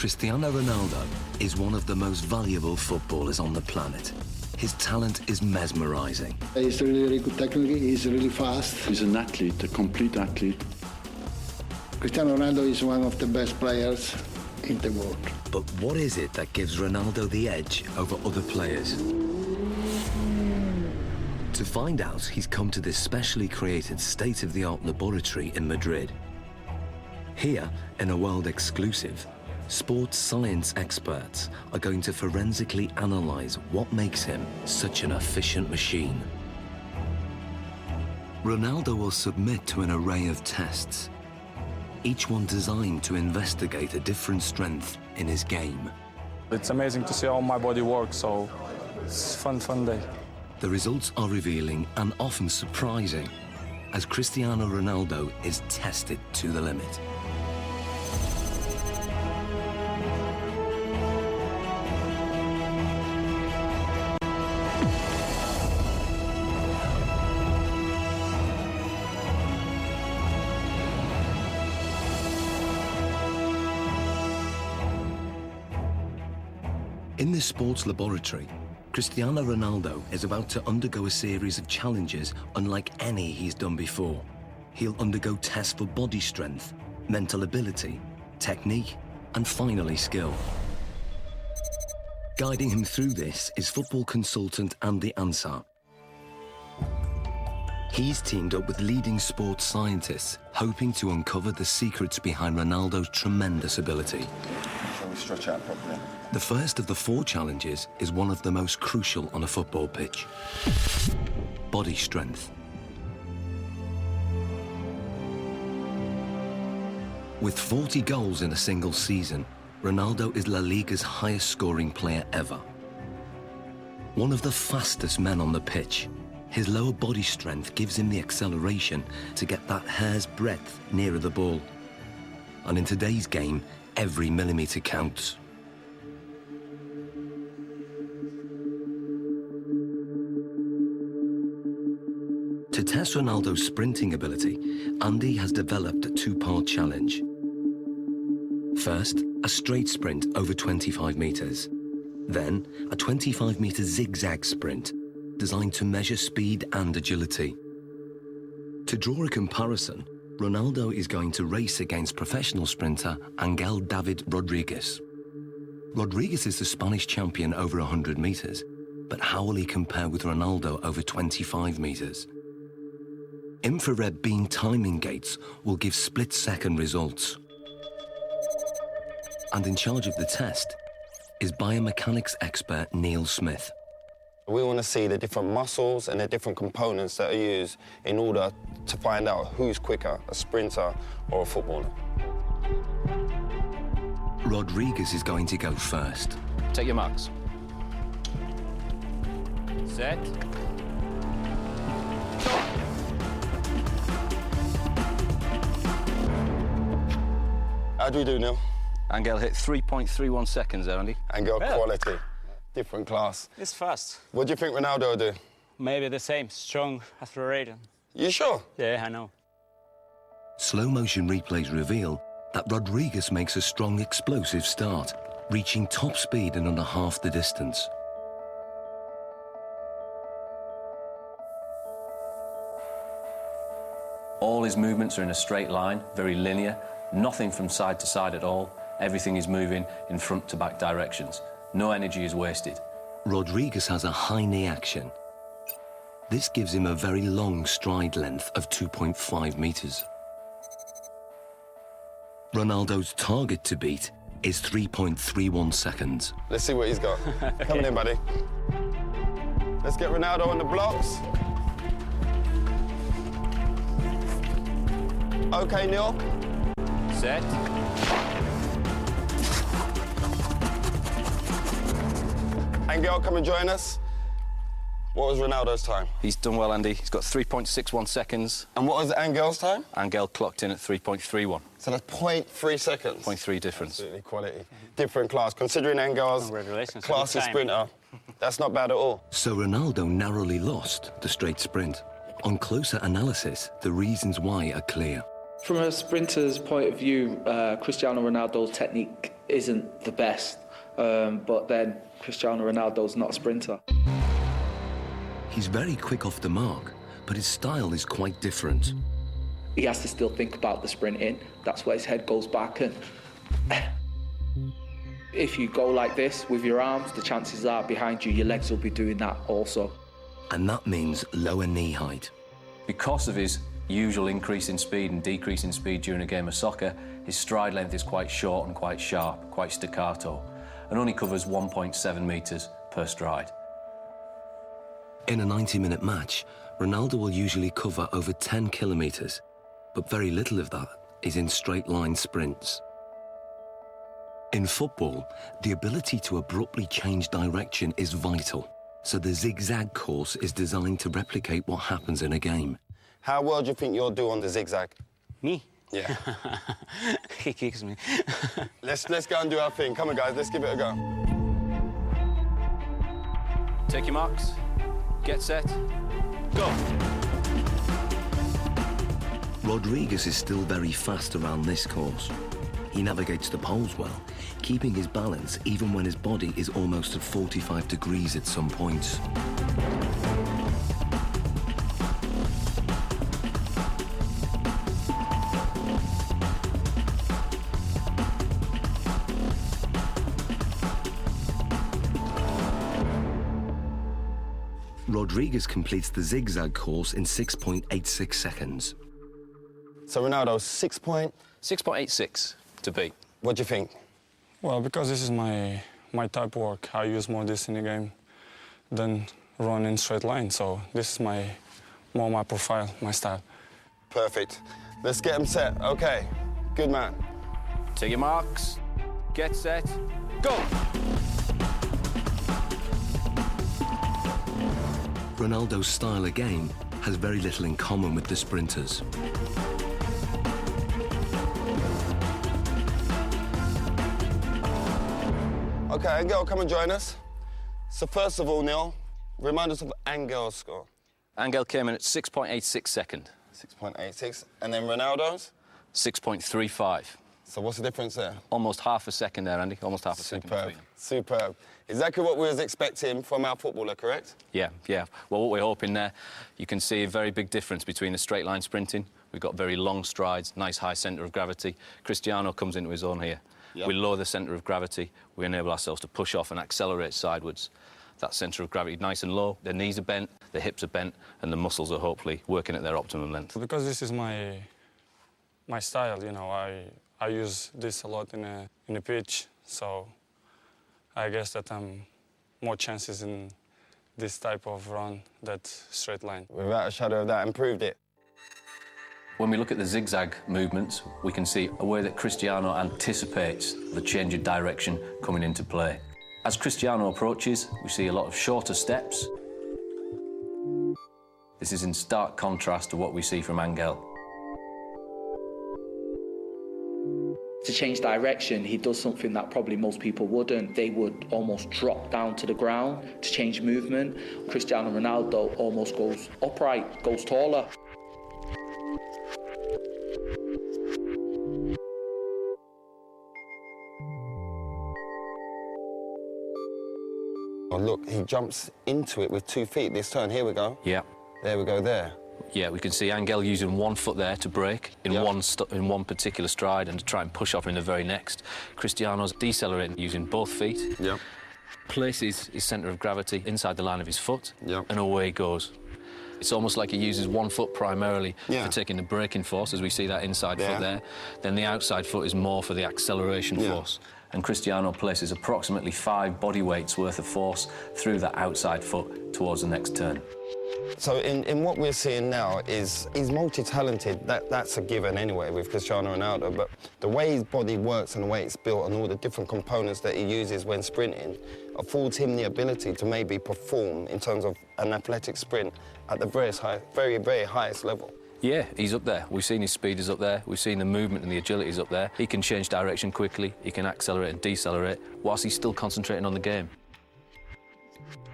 Cristiano Ronaldo is one of the most valuable footballers on the planet. His talent is mesmerizing. He's really, really good technically, he's really fast. He's an athlete, a complete athlete. Cristiano Ronaldo is one of the best players in the world. But what is it that gives Ronaldo the edge over other players? To find out, he's come to this specially created state-of-the-art laboratory in Madrid. Here, in a world exclusive, sports science experts are going to forensically analyze what makes him such an efficient machine. Ronaldo will submit to an array of tests, each one designed to investigate a different strength in his game. It's amazing to see how my body works, so it's a fun day. The results are revealing and often surprising as Cristiano Ronaldo is tested to the limit. In this sports laboratory, Cristiano Ronaldo is about to undergo a series of challenges unlike any he's done before. He'll undergo tests for body strength, mental ability, technique, and finally skill. Guiding him through this is football consultant Andy Ansar. He's teamed up with leading sports scientists, hoping to uncover the secrets behind Ronaldo's tremendous ability. Shall we stretch out properly? The first of the 4 challenges is one of the most crucial on a football pitch: body strength. With 40 goals in a single season, Ronaldo is La Liga's highest scoring player ever. One of the fastest men on the pitch, his lower body strength gives him the acceleration to get that hair's breadth nearer the ball. And in today's game, every millimetre counts. To test Ronaldo's sprinting ability, Andy has developed a 2-part challenge. First, a straight sprint over 25 metres. Then, a 25-metre zigzag sprint, designed to measure speed and agility. To draw a comparison, Ronaldo is going to race against professional sprinter Angel David Rodriguez. Rodriguez is the Spanish champion over 100 metres, but how will he compare with Ronaldo over 25 metres? Infrared beam timing gates will give split-second results. And in charge of the test is biomechanics expert Neil Smith. We want to see the different muscles and the different components that are used in order to find out who's quicker, a sprinter or a footballer. Rodriguez is going to go first. Take your marks. Set. How do we do, Neil? Angel hit 3.31 seconds there, Andy. Angel Well. quality, different class. It's fast. What do you think Ronaldo will do? Maybe the same, strong, accelerated. You sure? Yeah, I know. Slow-motion replays reveal that Rodriguez makes a strong, explosive start, reaching top speed in under half the distance. All his movements are in a straight line, very linear, nothing from side to side at all. Everything is moving in front to back directions. No energy is wasted. Rodriguez has a high knee action. This gives him a very long stride length of 2.5 metres. Ronaldo's target to beat is 3.31 seconds. Let's see what he's got. Coming in, buddy. Let's get Ronaldo on the blocks. Okay, Neil. Set. Angel, come and join us. What was Ronaldo's time? He's done well, Andy. He's got 3.61 seconds. And what was Angel's time? Angel clocked in at 3.31. So that's 0.3 seconds. 0.3 difference. Absolutely quality. Different class. Considering Angel's Congratulations. classy Good time. sprinter, that's not bad at all. So Ronaldo narrowly lost the straight sprint. On closer analysis, the reasons why are clear. From a sprinter's point of view, Cristiano Ronaldo's technique isn't the best. But then Cristiano Ronaldo's not a sprinter. He's very quick off the mark, but his style is quite different. He has to still think about the sprinting. That's where his head goes back. And if you go like this with your arms, the chances are behind you, your legs will be doing that also. And that means lower knee height. Because of his usual increase in speed and decrease in speed during a game of soccer, his stride length is quite short and quite sharp, quite staccato, and only covers 1.7 metres per stride. In a 90-minute match, Ronaldo will usually cover over 10 kilometres, but very little of that is in straight-line sprints. In football, the ability to abruptly change direction is vital, so the zigzag course is designed to replicate what happens in a game. How well do you think you'll do on the zigzag? Me? Yeah. He kicks me. Let's go and do our thing. Come on, guys, let's give it a go. Take your marks. Get set. Go. Rodriguez is still very fast around this course. He navigates the poles well, keeping his balance even when his body is almost at 45 degrees at some points. Rodriguez completes the zigzag course in 6.86 seconds. So Ronaldo's 6.86 to beat. What do you think? Well, because this is my type of work, I use more this in the game than run in straight line. So this is more my profile, my style. Perfect. Let's get him set. Okay, good man. Take your marks. Get set. Go. Ronaldo's style of game has very little in common with the sprinters. Okay, Angel, come and join us. So first of all, Neil, remind us of Angel's score. Angel came in at 6.86 second. 6.86. And then Ronaldo's? 6.35. So what's the difference there? Almost half a second there, Andy. Almost half a second between them. Superb. Exactly what we was expecting from our footballer, correct? Yeah. Well, what we're hoping there, you can see a very big difference between the straight line sprinting. We've got very long strides, nice high centre of gravity. Cristiano comes into his own here. Yep. We lower the centre of gravity. We enable ourselves to push off and accelerate sidewards. That centre of gravity nice and low. The knees are bent, the hips are bent, and the muscles are hopefully working at their optimum length. Because this is my style, you know, I use this a lot in a pitch, so I guess that I'm more chances in this type of run than straight line. Without a shadow of that, improved it. When we look at the zigzag movements, we can see a way that Cristiano anticipates the change of direction coming into play. As Cristiano approaches, we see a lot of shorter steps. This is in stark contrast to what we see from Angel. To change direction, he does something that probably most people wouldn't. They would almost drop down to the ground to change movement. Cristiano Ronaldo almost goes upright, goes taller. Oh, look, he jumps into it with 2 feet this turn. Here we go. Yeah. There we go, there. Yeah, we can see Angel using 1 foot there to break in one particular stride and to try and push off in the very next. Cristiano's decelerating using both feet. Yeah. Places his centre of gravity inside the line of his foot, Yeah. and away he goes. It's almost like he uses 1 foot primarily for taking the braking force, as we see that inside foot there. Then the outside foot is more for the acceleration force. And Cristiano places approximately 5 body weights worth of force through that outside foot towards the next turn. So in what we're seeing now is he's multi-talented. That's a given anyway with Cristiano Ronaldo, but the way his body works and the way it's built and all the different components that he uses when sprinting affords him the ability to maybe perform in terms of an athletic sprint at the very, very highest level. Yeah, he's up there. We've seen his speed is up there. We've seen the movement and the agility is up there. He can change direction quickly. He can accelerate and decelerate whilst he's still concentrating on the game.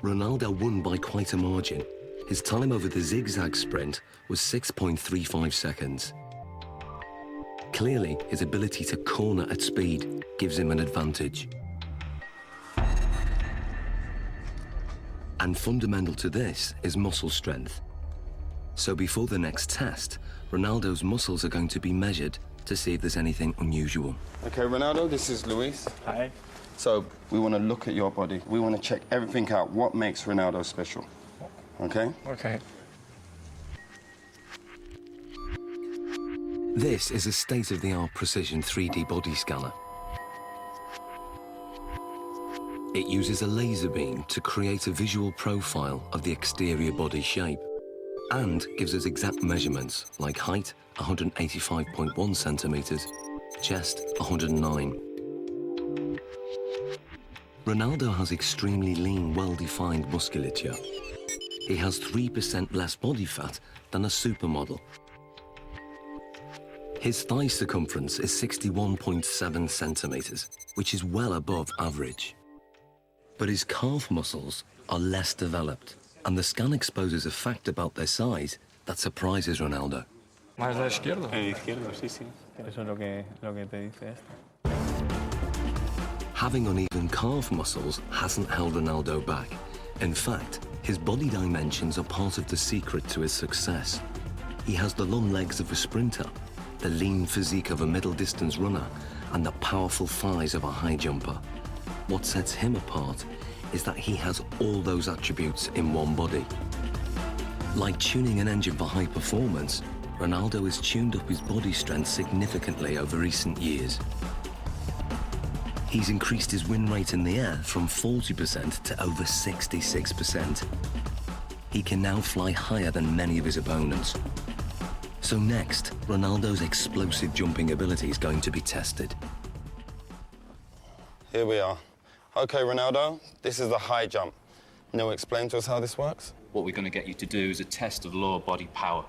Ronaldo won by quite a margin. His time over the zigzag sprint was 6.35 seconds. Clearly, his ability to corner at speed gives him an advantage. And fundamental to this is muscle strength. So before the next test, Ronaldo's muscles are going to be measured to see if there's anything unusual. Okay, Ronaldo, this is Luis. Hi. So we want to look at your body. We want to check everything out. What makes Ronaldo special? Okay? Okay. This is a state-of-the-art precision 3D body scanner. It uses a laser beam to create a visual profile of the exterior body shape and gives us exact measurements like height, 185.1 centimeters, chest, 109. Ronaldo has extremely lean, well-defined musculature. He has 3% less body fat than a supermodel. His thigh circumference is 61.7 centimeters, which is well above average. But his calf muscles are less developed, and the scan exposes a fact about their size that surprises Ronaldo. ¿Más a la izquierda? El izquierdo, sí, sí. Eso es lo que te dice esto. Having uneven calf muscles hasn't held Ronaldo back. In fact, his body dimensions are part of the secret to his success. He has the long legs of a sprinter, the lean physique of a middle-distance runner, and the powerful thighs of a high jumper. What sets him apart is that he has all those attributes in one body. Like tuning an engine for high performance, Ronaldo has tuned up his body strength significantly over recent years. He's increased his win rate in the air from 40% to over 66%. He can now fly higher than many of his opponents. So next, Ronaldo's explosive jumping ability is going to be tested. Here we are. Okay, Ronaldo, this is the high jump. Now explain to us how this works. What we're going to get you to do is a test of lower body power.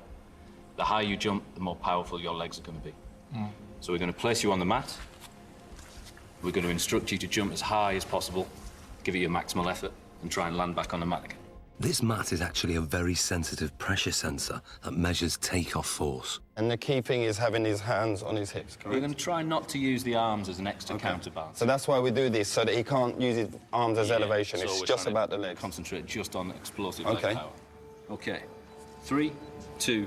The higher you jump, the more powerful your legs are going to be. So we're going to place you on the mat. We're going to instruct you to jump as high as possible, give it your maximal effort, and try and land back on the mat again. This mat is actually a very sensitive pressure sensor that measures takeoff force. And the key thing is having his hands on his hips, correct? We're going to try not to use the arms as an extra counterbalance. So that's why we do this, so that he can't use his arms as elevation. So It's we're just trying about to the legs. Concentrate just on explosive Okay. leg power. Okay. 3, 2,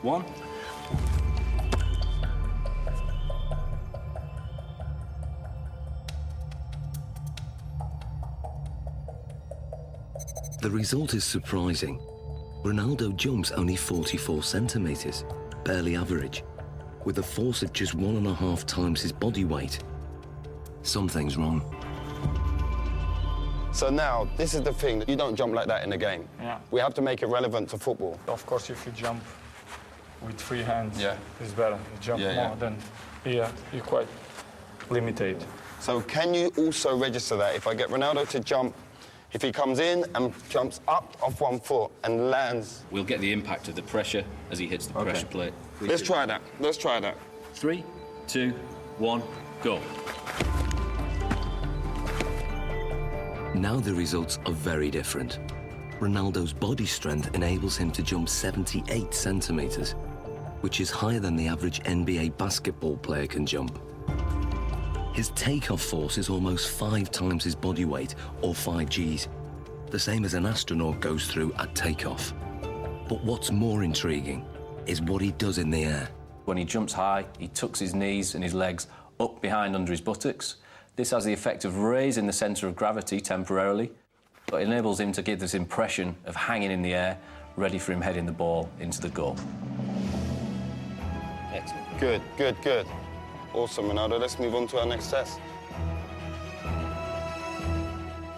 1. The result is surprising. Ronaldo jumps only 44 centimeters, barely average, with a force of just 1.5 times his body weight. Something's wrong. So now, this is the thing, that you don't jump like that in the game. Yeah. We have to make it relevant to football. Of course, if you jump with free hands, Yeah. it's better. You jump Yeah, more than here, you're quite limited. So can you also register that? If I get Ronaldo to jump, if he comes in and jumps up off one foot and lands. We'll get the impact of the pressure as he hits the pressure plate. Let's try that. Let's try that. 3, 2, 1, go. Now the results are very different. Ronaldo's body strength enables him to jump 78 centimeters, which is higher than the average NBA basketball player can jump. His takeoff force is almost 5 times his body weight, or 5 Gs, the same as an astronaut goes through at takeoff. But what's more intriguing is what he does in the air. When he jumps high, he tucks his knees and his legs up behind under his buttocks. This has the effect of raising the centre of gravity temporarily, but enables him to give this impression of hanging in the air, ready for him heading the ball into the goal. Excellent. Good, good, good. Awesome, Ronaldo. Let's move on to our next test.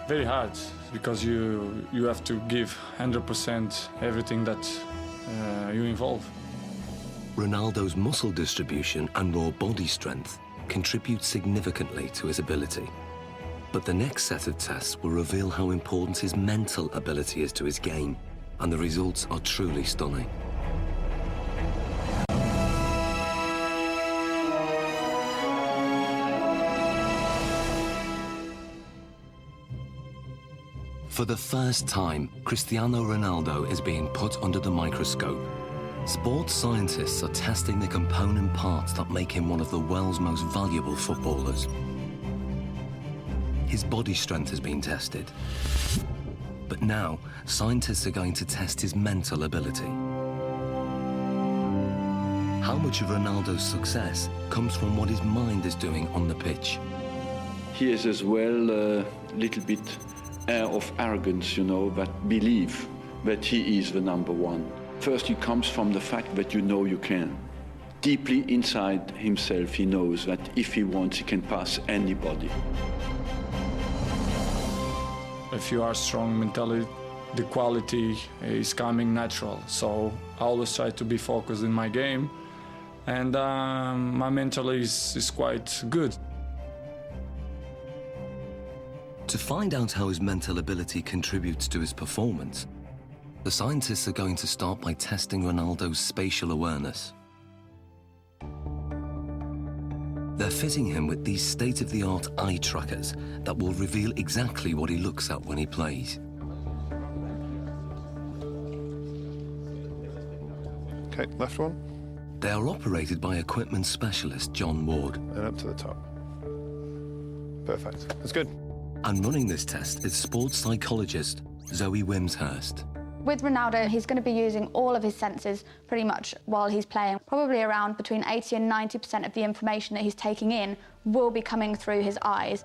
Very hard, because you have to give 100% everything that you involve. Ronaldo's muscle distribution and raw body strength contribute significantly to his ability. But the next set of tests will reveal how important his mental ability is to his game, and the results are truly stunning. For the first time, Cristiano Ronaldo is being put under the microscope. Sports scientists are testing the component parts that make him one of the world's most valuable footballers. His body strength has been tested. But now, scientists are going to test his mental ability. How much of Ronaldo's success comes from what his mind is doing on the pitch? He is as well a little bit air of arrogance, you know, that believe that he is the number one. First, it comes from the fact that you know you can. Deeply inside himself, he knows that if he wants, he can pass anybody. If you are strong mentally, the quality is coming natural. So I always try to be focused in my game, and my mental is quite good. To find out how his mental ability contributes to his performance, the scientists are going to start by testing Ronaldo's spatial awareness. They're fitting him with these state-of-the-art eye trackers that will reveal exactly what he looks at when he plays. Okay, left one. They are operated by equipment specialist John Ward. And up to the top. Perfect. That's good. And running this test is sports psychologist Zoe Wimshurst. With Ronaldo, he's going to be using all of his senses pretty much while he's playing. Probably around between 80 and 90% of the information that he's taking in will be coming through his eyes.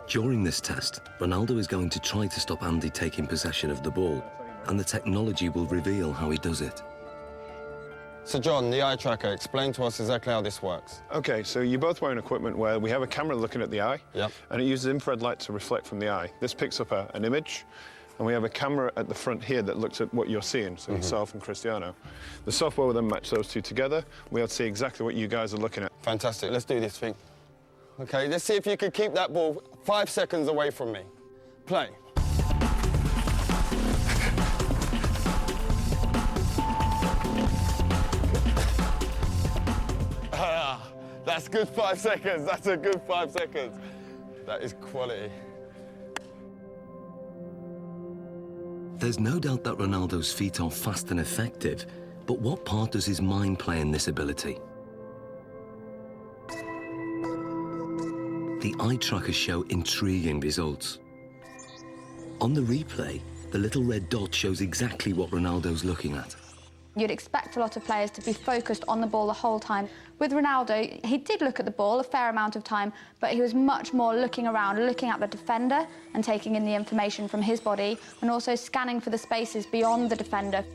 During this test, Ronaldo is going to try to stop Andy taking possession of the ball, and the technology will reveal how he does it. So, John, the eye tracker, explain to us exactly how this works. Okay, so you're both wearing equipment where we have a camera looking at the eye, Yep. and it uses infrared light to reflect from the eye. This picks up an image, and we have a camera at the front here that looks at what you're seeing, so yourself and Cristiano. The software will then match those two together. We'll see exactly what you guys are looking at. Fantastic. Let's do this thing. Okay, let's see if you can keep that ball 5 seconds away from me. Play. That's good 5 seconds. That's a good 5 seconds. That is quality. There's no doubt that Ronaldo's feet are fast and effective, but what part does his mind play in this ability? The eye trackers show intriguing results. On the replay, the little red dot shows exactly what Ronaldo's looking at. You'd expect a lot of players to be focused on the ball the whole time. With Ronaldo, he did look at the ball a fair amount of time, but he was much more looking around, looking at the defender and taking in the information from his body, and also scanning for the spaces beyond the defender.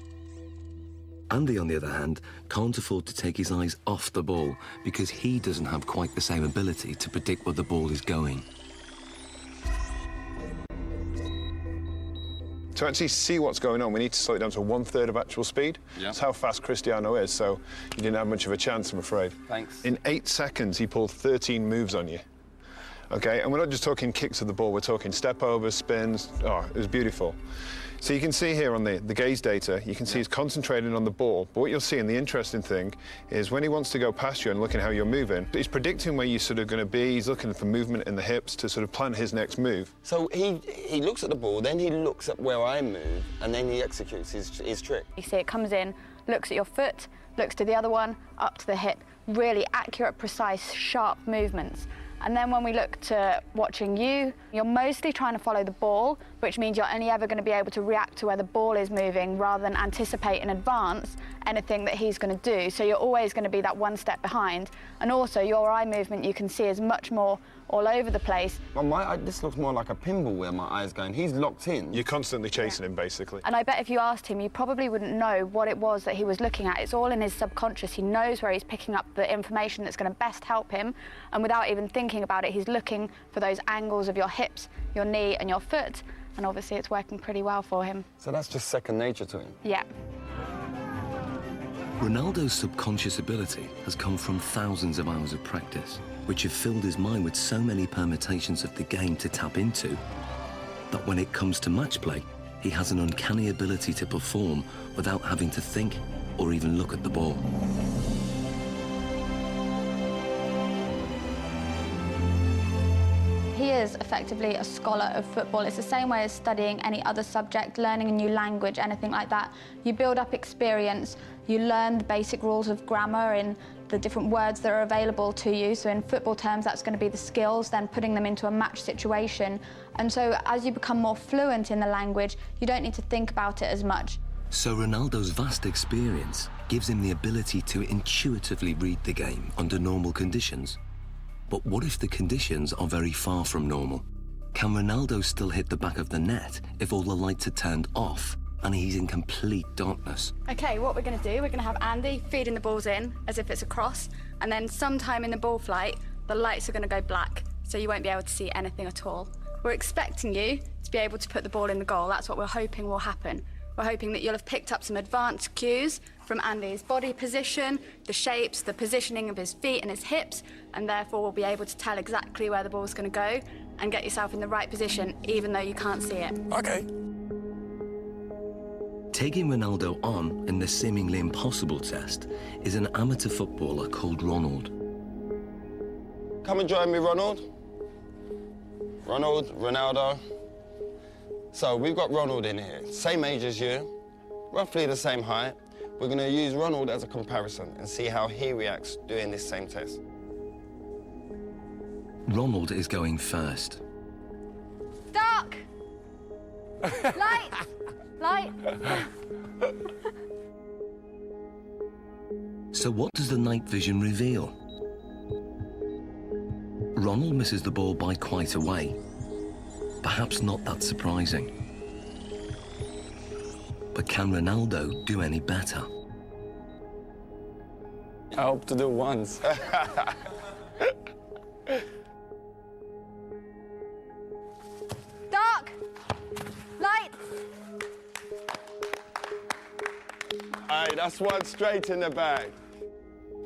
Andy, on the other hand, can't afford to take his eyes off the ball because he doesn't have quite the same ability to predict where the ball is going. To actually see what's going on, we need to slow it down to 1/3 of actual speed. Yeah. That's how fast Cristiano is, so you didn't have much of a chance, I'm afraid. Thanks. In 8 seconds, he pulled 13 moves on you. Okay, and we're not just talking kicks of the ball, we're talking step overs, spins. Oh, it was beautiful. So you can see here on the gaze data, you can see he's concentrating on the ball, but what you'll see, and the interesting thing, is when he wants to go past you and looking how you're moving, he's predicting where you're sort of going to be, he's looking for movement in the hips to sort of plan his next move. So he looks at the ball, then he looks at where I move, and then he executes his trick. You see it comes in, looks at your foot, looks to the other one, up to the hip. Really accurate, precise, sharp movements. And then when we look to watching you, you're mostly trying to follow the ball, which means you're only ever going to be able to react to where the ball is moving rather than anticipate in advance anything that he's going to do. So you're always going to be that one step behind. And also your eye movement you can see is much more all over the place. Well, this looks more like a pinball where my eye's going. He's locked in. You're constantly chasing him, basically. And I bet if you asked him, you probably wouldn't know what it was that he was looking at. It's all in his subconscious. He knows where he's picking up the information that's going to best help him. And without even thinking about it, he's looking for those angles of your hips, your knee and your foot. And obviously it's working pretty well for him. So that's just second nature to him? Yeah. Ronaldo's subconscious ability has come from thousands of hours of practice, which have filled his mind with so many permutations of the game to tap into, that when it comes to match play, he has an uncanny ability to perform without having to think or even look at the ball. He is effectively a scholar of football. It's the same way as studying any other subject, learning a new language, anything like that. You build up experience, you learn the basic rules of grammar in the different words that are available to you. So in football terms, that's going to be the skills, then putting them into a match situation. And so as you become more fluent in the language, you don't need to think about it as much. So Ronaldo's vast experience gives him the ability to intuitively read the game under normal conditions. But what if the conditions are very far from normal? Can Ronaldo still hit the back of the net if all the lights are turned off and he's in complete darkness? Okay, what we're going to do, we're going to have Andy feeding the balls in as if it's a cross, and then sometime in the ball flight, the lights are going to go black, so you won't be able to see anything at all. We're expecting you to be able to put the ball in the goal. That's what we're hoping will happen. We're hoping that you'll have picked up some advanced cues from Andy's body position, the shapes, the positioning of his feet and his hips, and therefore will be able to tell exactly where the ball's going to go and get yourself in the right position, even though you can't see it. Okay. Taking Ronaldo on in the seemingly impossible test is an amateur footballer called Ronald. Come and join me, Ronald. Ronaldo. So we've got Ronald in here, same age as you, roughly the same height. We're going to use Ronald as a comparison and see how he reacts doing this same test. Ronald is going first. Dark! Light! Light! So what does the night vision reveal? Ronald misses the ball by quite a way. Perhaps not that surprising. But can Ronaldo do any better? I hope to do once. Dark! Light! Aye, that's one straight in the bag.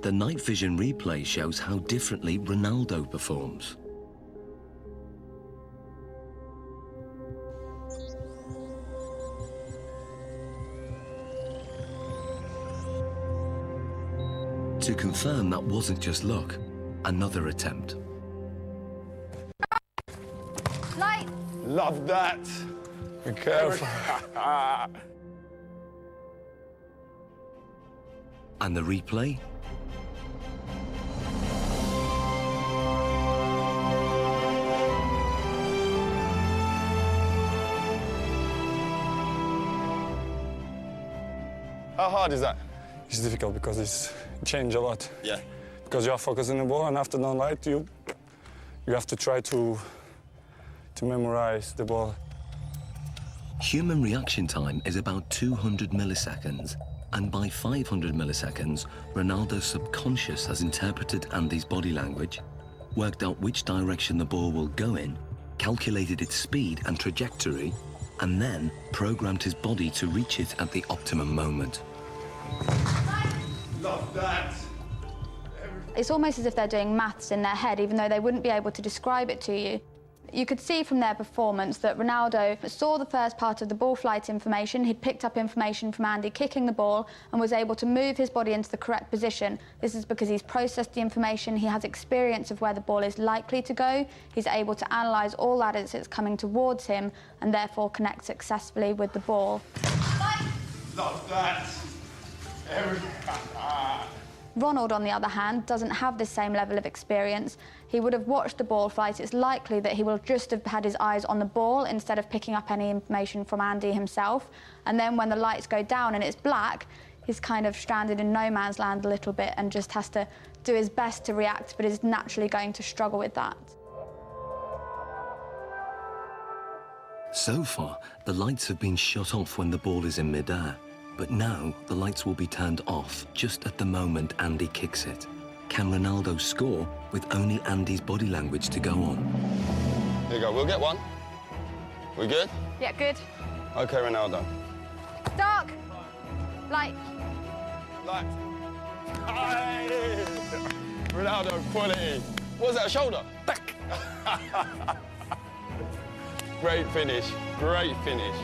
The night vision replay shows how differently Ronaldo performs. To confirm that wasn't just luck, another attempt. Light! Love that. Be careful. And the replay? How hard is that? It's difficult because it's changed a lot. Yeah. Because you are focusing the ball, and after the light, you have to try to memorize the ball. Human reaction time is about 200 milliseconds, and by 500 milliseconds, Ronaldo's subconscious has interpreted Andy's body language, worked out which direction the ball will go in, calculated its speed and trajectory, and then programmed his body to reach it at the optimum moment. Love that. It's almost as if they're doing maths in their head, even though they wouldn't be able to describe it to you. You could see from their performance that Ronaldo saw the first part of the ball flight information. He'd picked up information from Andy kicking the ball and was able to move his body into the correct position. This is because he's processed the information, he has experience of where the ball is likely to go, he's able to analyse all that as it's coming towards him and therefore connect successfully with the ball. Love that. Ronald, on the other hand, doesn't have the same level of experience. He would have watched the ball flight. It's likely that he will just have had his eyes on the ball instead of picking up any information from Andy himself. And then when the lights go down and it's black, he's kind of stranded in no man's land a little bit and just has to do his best to react, but is naturally going to struggle with that. So far, the lights have been shut off when the ball is in midair. But now, the lights will be turned off just at the moment Andy kicks it. Can Ronaldo score with only Andy's body language to go on? Here you go, we'll get one. We good? Yeah, good. Okay, Ronaldo. Dark. Light. Light. Aye. Ronaldo, quality. What was that, a shoulder? Back. Great finish, great finish.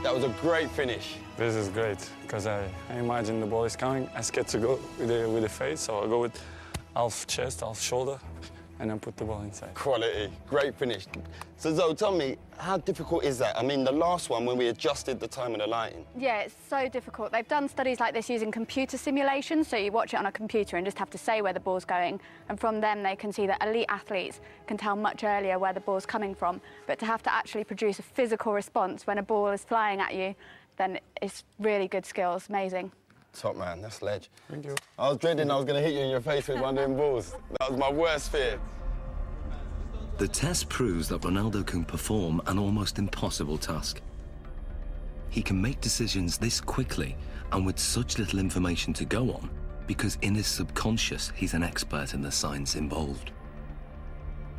That That was a great finish. This is great, because I imagine the ball is coming. I scared to go with the face, so I go with half chest, half shoulder, and then put the ball inside. Quality, great finish. So Zoe, tell me, how difficult is that? I mean, the last one, when we adjusted the time of the lighting. Yeah, it's so difficult. They've done studies like this using computer simulations, so you watch it on a computer and just have to say where the ball's going, and from them they can see that elite athletes can tell much earlier where the ball's coming from. But to have to actually produce a physical response when a ball is flying at you, then it's really good skills, amazing. Top man, that's ledge. Thank you. I was dreading I was going to hit you in your face with one of them balls. That was my worst fear. The test proves that Ronaldo can perform an almost impossible task. He can make decisions this quickly and with such little information to go on because in his subconscious, he's an expert in the science involved.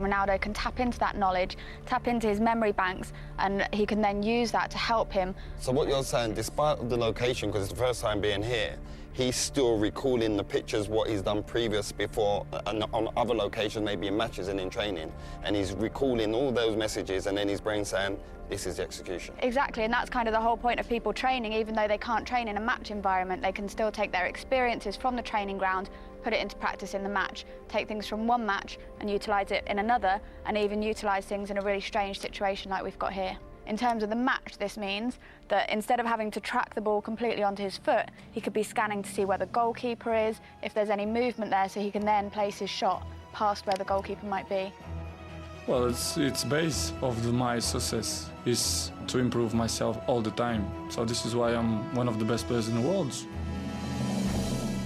Ronaldo can tap into that knowledge, tap into his memory banks, and he can then use that to help him. So what you're saying, despite the location, because it's the first time being here, he's still recalling the pictures, what he's done previous before, and on other locations, maybe in matches and in training, and he's recalling all those messages, and then his brain saying, this is the execution. Exactly, and that's kind of the whole point of people training. Even though they can't train in a match environment, they can still take their experiences from the training ground, put it into practice in the match, take things from one match and utilise it in another, and even utilise things in a really strange situation like we've got here. In terms of the match, this means that instead of having to track the ball completely onto his foot, he could be scanning to see where the goalkeeper is, if there's any movement there, so he can then place his shot past where the goalkeeper might be. Well, it's base of my success is to improve myself all the time. So this is why I'm one of the best players in the world.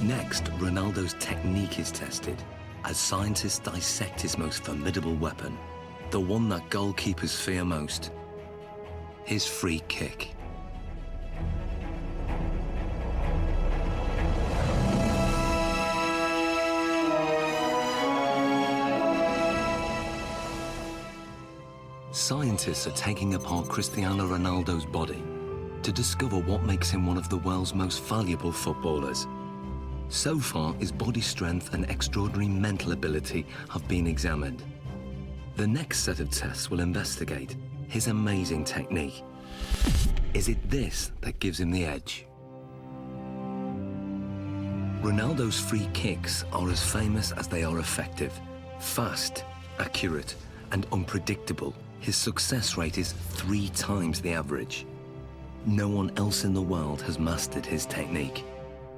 Next, Ronaldo's technique is tested as scientists dissect his most formidable weapon, the one that goalkeepers fear most, his free kick. Scientists are taking apart Cristiano Ronaldo's body to discover what makes him one of the world's most valuable footballers. So far, his body strength and extraordinary mental ability have been examined. The next set of tests will investigate his amazing technique. Is it this that gives him the edge? Ronaldo's free kicks are as famous as they are effective. Fast, accurate, and unpredictable. His success rate is 3 times the average. No one else in the world has mastered his technique.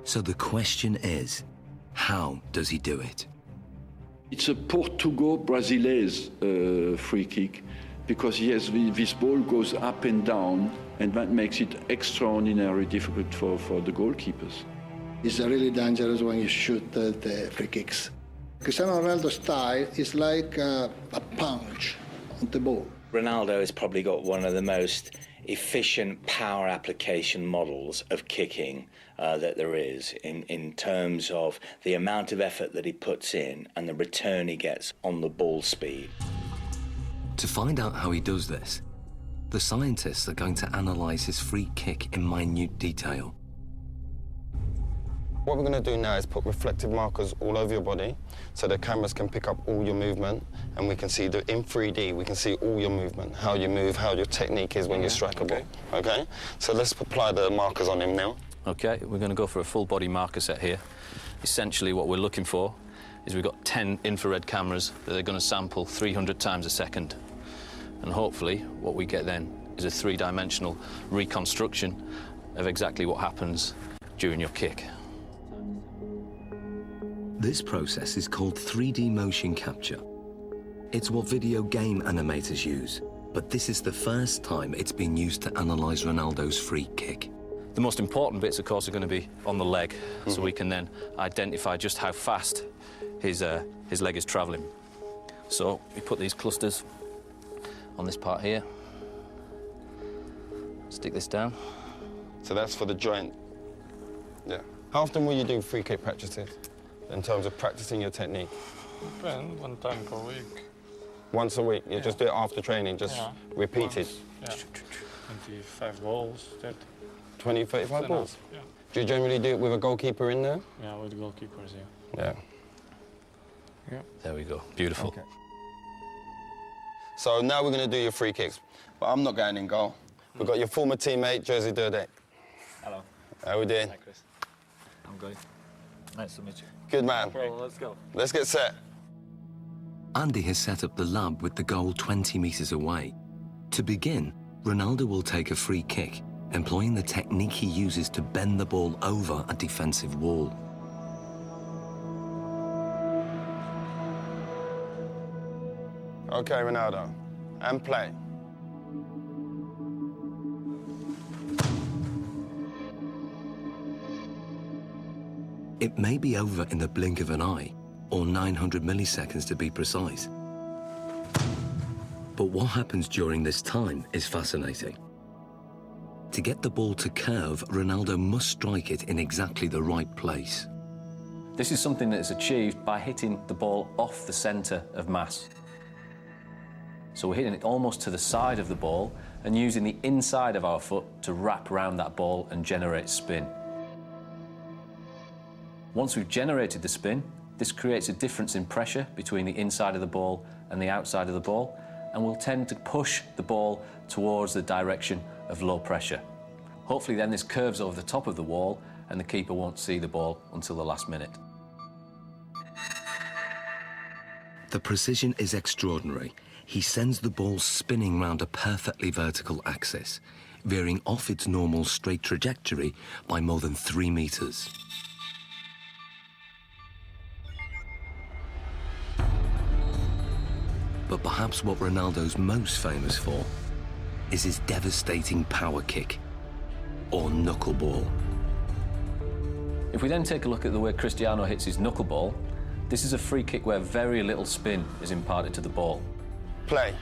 So the question is, how does he do it? It's a Portugal-Brazilese free kick because yes, this ball goes up and down, and that makes it extraordinarily difficult for the goalkeepers. It's really dangerous when you shoot the free kicks. Cristiano Ronaldo's style is like a punch on the ball. Ronaldo has probably got one of the most efficient power application models of kicking that there is in terms of the amount of effort that he puts in and the return he gets on the ball speed. To find out how he does this, the scientists are going to analyse his free kick in minute detail. What we're going to do now is put reflective markers all over your body so the cameras can pick up all your movement, and we can see that in 3D, we can see all your movement, how you move, how your technique is when you strike a ball, okay? So let's apply the markers on him now. Okay, we're going to go for a full body marker set here. Essentially what we're looking for is we've got 10 infrared cameras that are going to sample 300 times a second. And hopefully what we get then is a 3-dimensional reconstruction of exactly what happens during your kick. This process is called 3D motion capture. It's what video game animators use, but this is the first time it's been used to analyse Ronaldo's free kick. The most important bits, of course, are going to be on the leg, so we can then identify just how fast his leg is travelling. So we put these clusters on this part here. Stick this down. So that's for the joint. Yeah. How often will you do free kick practices in terms of practicing your technique? Depends, 1 time per week. Once a week? You just do it after training, just repeat it? Yeah. 25 balls, 30. 20, 35 balls? Yeah. Do you generally do it with a goalkeeper in there? Yeah, with goalkeepers, yeah. Yeah. There we go. Beautiful. Okay. So now we're going to do your free kicks. But I'm not going in goal. We've got your former teammate, Jerzy Dudek. Hello. How we doing? Hi, Chris. I'm good. Nice to meet you. Good man. Well, let's go. Let's get set. Andy has set up the lab with the goal 20 metres away. To begin, Ronaldo will take a free kick, employing the technique he uses to bend the ball over a defensive wall. OK, Ronaldo. And play. It may be over in the blink of an eye, or 900 milliseconds to be precise. But what happens during this time is fascinating. To get the ball to curve, Ronaldo must strike it in exactly the right place. This is something that is achieved by hitting the ball off the centre of mass. So we're hitting it almost to the side of the ball and using the inside of our foot to wrap around that ball and generate spin. Once we've generated the spin, this creates a difference in pressure between the inside of the ball and the outside of the ball, and will tend to push the ball towards the direction of low pressure. Hopefully then this curves over the top of the wall and the keeper won't see the ball until the last minute. The precision is extraordinary. He sends the ball spinning round a perfectly vertical axis, veering off its normal straight trajectory by more than 3 metres. But perhaps what Ronaldo's most famous for is his devastating power kick, or knuckleball. If we then take a look at the way Cristiano hits his knuckleball, this is a free kick where very little spin is imparted to the ball. Play.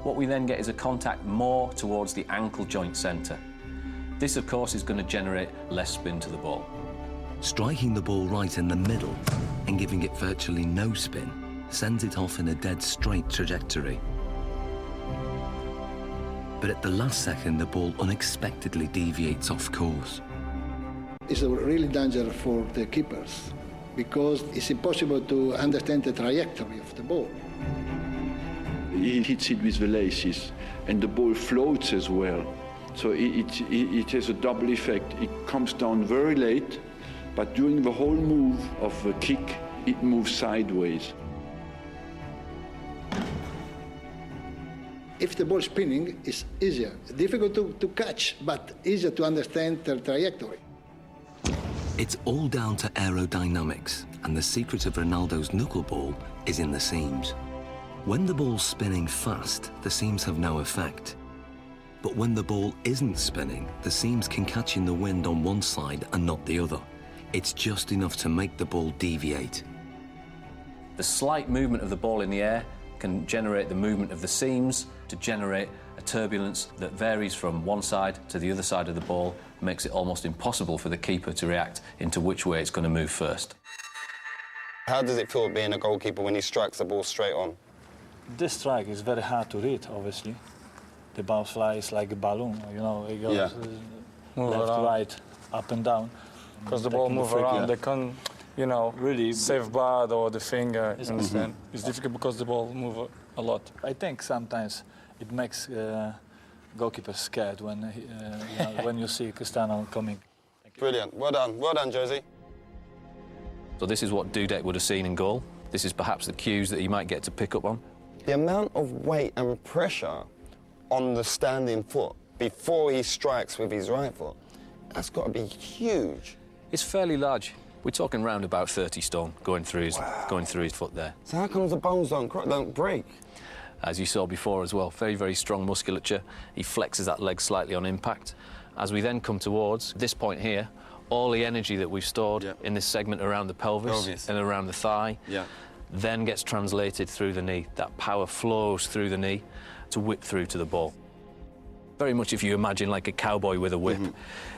What we then get is a contact more towards the ankle joint centre. This, of course, is going to generate less spin to the ball. Striking the ball right in the middle and giving it virtually no spin sends it off in a dead straight trajectory. But at the last second, the ball unexpectedly deviates off course. It's a really danger for the keepers because it's impossible to understand the trajectory of the ball. He hits it with the laces, and the ball floats as well. So it has a double effect. It comes down very late, but during the whole move of the kick, it moves sideways. If the ball is spinning, it's easier. Difficult to catch, but easier to understand the trajectory. It's all down to aerodynamics, and the secret of Ronaldo's knuckleball is in the seams. When the ball's spinning fast, the seams have no effect. But when the ball isn't spinning, the seams can catch in the wind on one side and not the other. It's just enough to make the ball deviate. The slight movement of the ball in the air can generate the movement of the seams to generate a turbulence that varies from one side to the other side of the ball, makes it almost impossible for the keeper to react into which way it's going to move first. How does it feel being a goalkeeper when he strikes the ball straight on? This strike is very hard to read, obviously. The ball flies like a balloon, you know, it goes left, right, up and down. Because the ball moves around, they can't, you know, really save bad or the finger, you understand? It's difficult because the ball moves a lot. I think sometimes it makes goalkeepers scared when, you know, when you see Cristiano coming. Brilliant. Well done, Jerzy. So this is what Dudek would have seen in goal. This is perhaps the cues that he might get to pick up on. The amount of weight and pressure on the standing foot before he strikes with his right foot, that's got to be huge. It's fairly large. We're talking round about 30 stone going through his foot there. So how comes the bones don't break? As you saw before as well, very, very strong musculature. He flexes that leg slightly on impact. As we then come towards this point here, all the energy that we've stored in this segment around the pelvis and around the thigh then gets translated through the knee. That power flows through the knee to whip through to the ball. Very much if you imagine like a cowboy with a whip.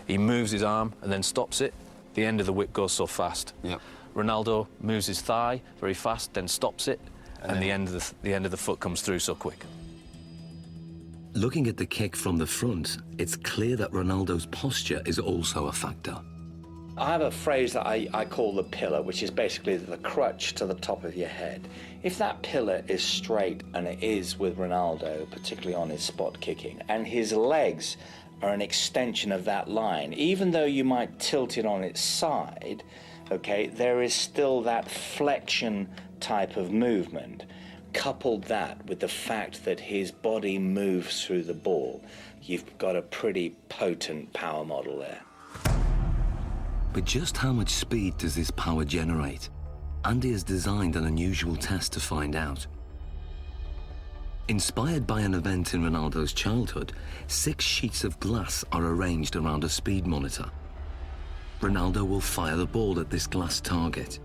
He moves his arm and then stops it. The end of the whip goes so fast. Ronaldo moves his thigh very fast, then stops it, and the end of the foot comes through so quick. Looking at the kick from the front, it's clear that Ronaldo's posture is also a factor. I have a phrase that I call the pillar, which is basically the crutch to the top of your head. If that pillar is straight, and it is with Ronaldo, particularly on his spot kicking, and his legs are an extension of that line, even though you might tilt it on its side, okay, there is still that flexion type of movement. Couple that with the fact that his body moves through the ball, you've got a pretty potent power model there. But just how much speed does this power generate? Andy has designed an unusual test to find out. Inspired by an event in Ronaldo's childhood, 6 sheets of glass are arranged around a speed monitor. Ronaldo will fire the ball at this glass target.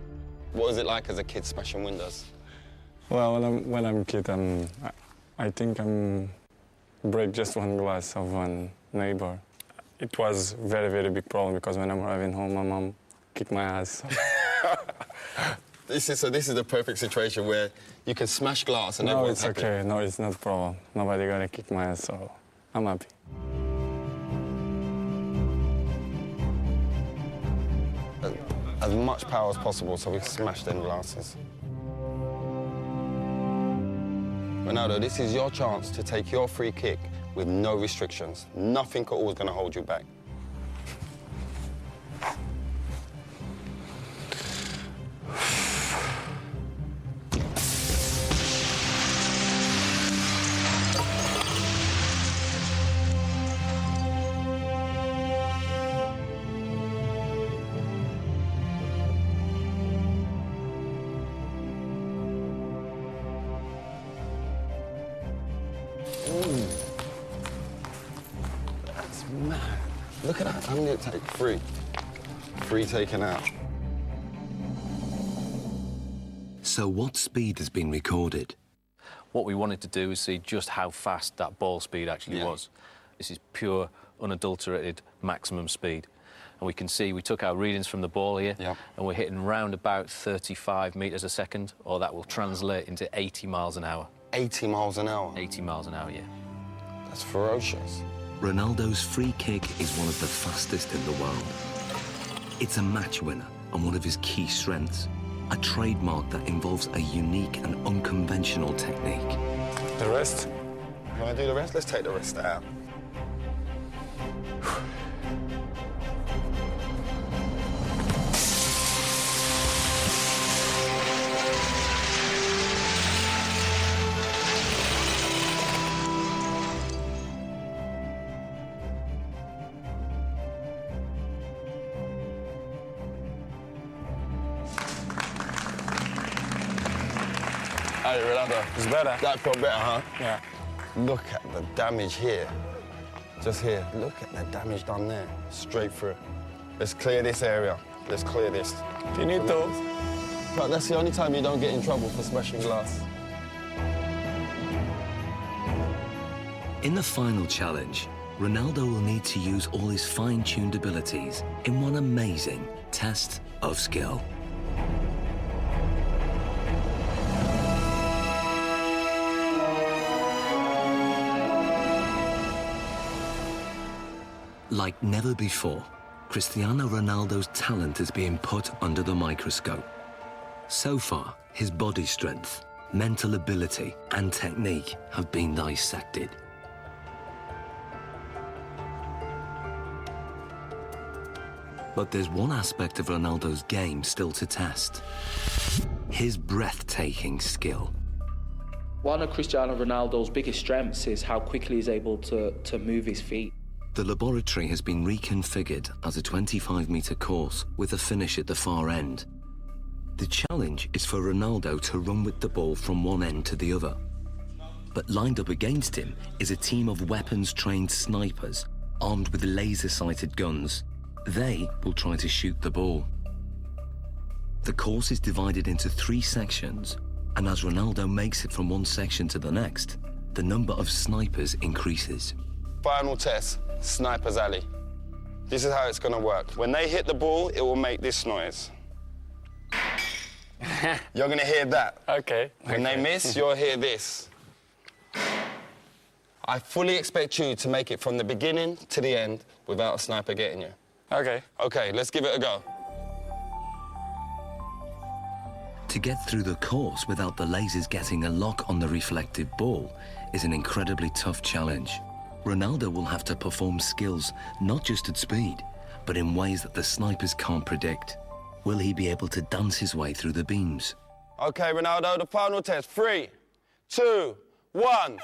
What was it like as a kid smashing windows? Well, when I'm a kid, I think break just one glass of one neighbor. It was very, very big problem because when I'm arriving home, my mom kicked my ass. This is the perfect situation where you can smash glass and everyone's happy. No, it's okay. No, it's not a problem. Nobody gonna kick my ass, so I'm happy. As much power as possible so we can smash them glasses. Ronaldo, this is your chance to take your free kick with no restrictions. Nothing at all is going to hold you back. That's mad. Look at that. I'm going to take 3. 3 taken out. So what speed has been recorded? What we wanted to do is see just how fast that ball speed actually was. This is pure, unadulterated maximum speed. And we can see we took our readings from the ball here, and we're hitting round about 35 metres a second, or that will translate into 80 miles an hour. 80 miles an hour? 80 miles an hour, yeah. That's ferocious. Ronaldo's free kick is one of the fastest in the world. It's a match winner and one of his key strengths, a trademark that involves a unique and unconventional technique. The rest? You want to do the rest? Let's take the rest out. Hey, Ronaldo. It's better. That felt better, huh? Yeah. Look at the damage here. Just here. Look at the damage done there. Straight through. Let's clear this area. Let's clear this. Finito. But that's the only time you don't get in trouble for smashing glass. In the final challenge, Ronaldo will need to use all his fine-tuned abilities in one amazing test of skill. Like never before, Cristiano Ronaldo's talent is being put under the microscope. So far, his body strength, mental ability, and technique have been dissected. But there's one aspect of Ronaldo's game still to test: his breathtaking skill. One of Cristiano Ronaldo's biggest strengths is how quickly he's able to move his feet. The laboratory has been reconfigured as a 25-metre course with a finish at the far end. The challenge is for Ronaldo to run with the ball from one end to the other. But lined up against him is a team of weapons-trained snipers armed with laser-sighted guns. They will try to shoot the ball. The course is divided into 3 sections, and as Ronaldo makes it from one section to the next, the number of snipers increases. Final test, Sniper's Alley. This is how it's going to work. When they hit the ball, it will make this noise. You're going to hear that. Okay. When they miss, you'll hear this. I fully expect you to make it from the beginning to the end without a sniper getting you. Okay. Okay, let's give it a go. To get through the course without the lasers getting a lock on the reflective ball is an incredibly tough challenge. Ronaldo will have to perform skills not just at speed, but in ways that the snipers can't predict. Will he be able to dance his way through the beams? Okay, Ronaldo, the final test. 3, 2, 1.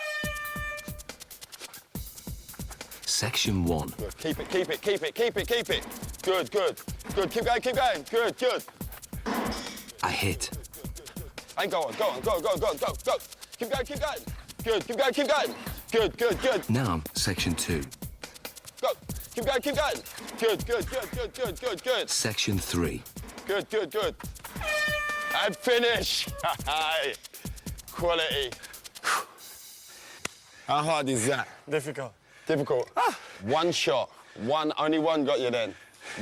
Section 1. Good. Keep it, keep it, keep it, keep it, keep it. Good, good, good. Keep going, keep going. Good, good. A hit. And go on, go on, go, go, go, go, go. Keep going, keep going. Good, keep going, keep going. Good, good, good. Now, section 2. Go. Keep going, keep going. Good, good, good, good, good, good, good. Section 3. Good, good, good. And finish. Quality. How hard is that? Difficult. Difficult. One shot. Only one got you then.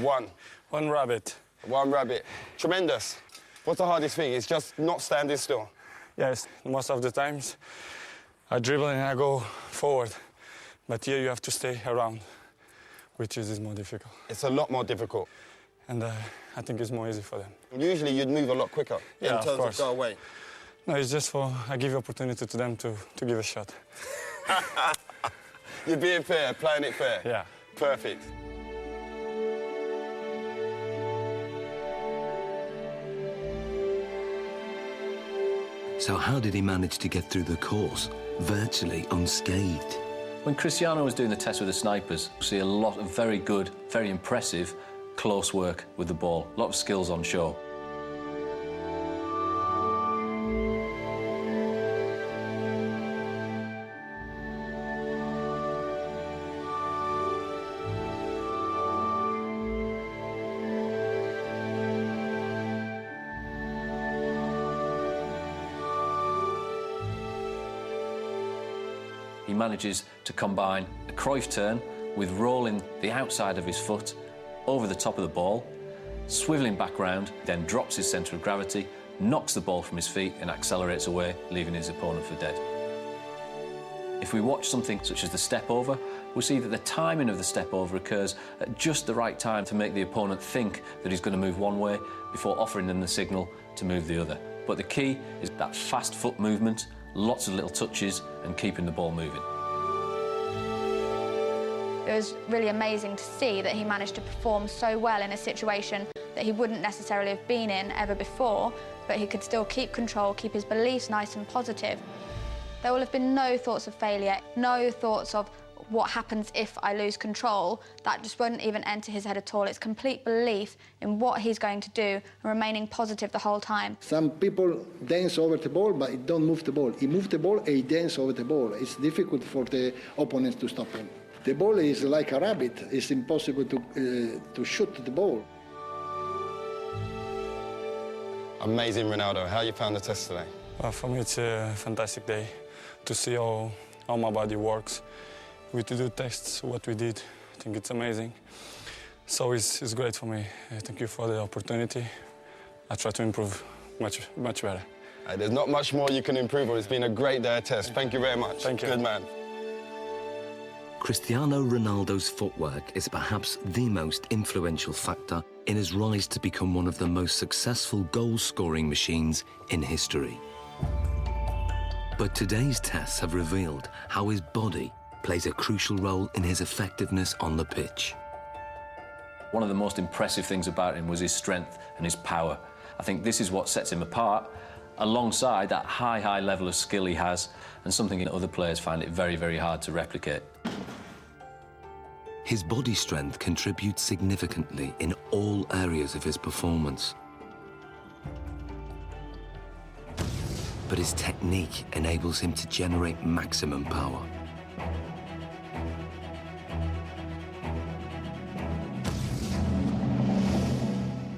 One. One rabbit. One rabbit. Tremendous. What's the hardest thing? It's just not standing still. Yes, most of the times I dribble and I go forward. But here you have to stay around, which is more difficult. It's a lot more difficult. And I think it's more easy for them. Usually you'd move a lot quicker in terms of go away. No, it's just I give opportunity to them to give a shot. You're being fair, playing it fair. Yeah. Perfect. So how did he manage to get through the course, virtually unscathed? When Cristiano was doing the test with the snipers, we see a lot of very good, very impressive close work with the ball. A lot of skills on show. He manages to combine a Cruyff turn with rolling the outside of his foot over the top of the ball, swivelling back round, then drops his centre of gravity, knocks the ball from his feet and accelerates away, leaving his opponent for dead. If we watch something such as the step over, we'll see that the timing of the step over occurs at just the right time to make the opponent think that he's going to move one way before offering them the signal to move the other. But the key is that fast foot movement, lots of little touches and keeping the ball moving. It was really amazing to see that he managed to perform so well in a situation that he wouldn't necessarily have been in ever before, but he could still keep control, keep his beliefs nice and positive. There will have been no thoughts of failure, no thoughts of what happens if I lose control. That just won't even enter his head at all. It's complete belief in what he's going to do and remaining positive the whole time. Some people dance over the ball, but he don't move the ball. He moves the ball and he dances over the ball. It's difficult for the opponents to stop him. The ball is like a rabbit. It's impossible to shoot the ball. Amazing, Ronaldo. How you found the test today? For me, it's a fantastic day to see how my body works. We to do tests, what we did. I think it's amazing. So it's great for me. Thank you for the opportunity. I try to improve much better. There's not much more you can improve on. It's been a great day of test. Thank you very much. Thank you. Good man. Cristiano Ronaldo's footwork is perhaps the most influential factor in his rise to become one of the most successful goal-scoring machines in history. But today's tests have revealed how his body plays a crucial role in his effectiveness on the pitch. One of the most impressive things about him was his strength and his power. I think this is what sets him apart, alongside that high level of skill he has, and something that other players find it very, very hard to replicate. His body strength contributes significantly in all areas of his performance. But his technique enables him to generate maximum power.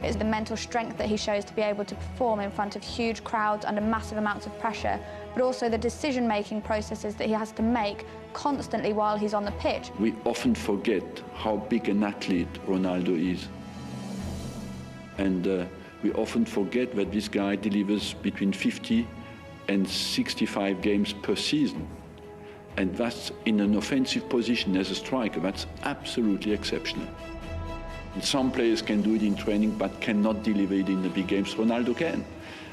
It's the mental strength that he shows to be able to perform in front of huge crowds under massive amounts of pressure, but also the decision-making processes that he has to make constantly while he's on the pitch. We often forget how big an athlete Ronaldo is. And we often forget that this guy delivers between 50 and 65 games per season. And that's in an offensive position as a striker. That's absolutely exceptional. Some players can do it in training but cannot deliver it in the big games. Ronaldo can.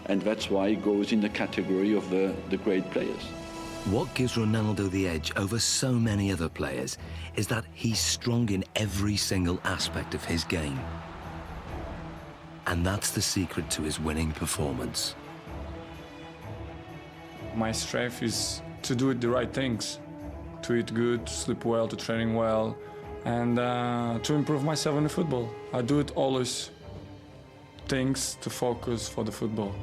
And that's why he goes in the category of the great players. What gives Ronaldo the edge over so many other players is that he's strong in every single aspect of his game. And that's the secret to his winning performance. My strength is to do the right things, to eat good, to sleep well, to training well, and to improve myself in the football. I do it always things to focus for the football.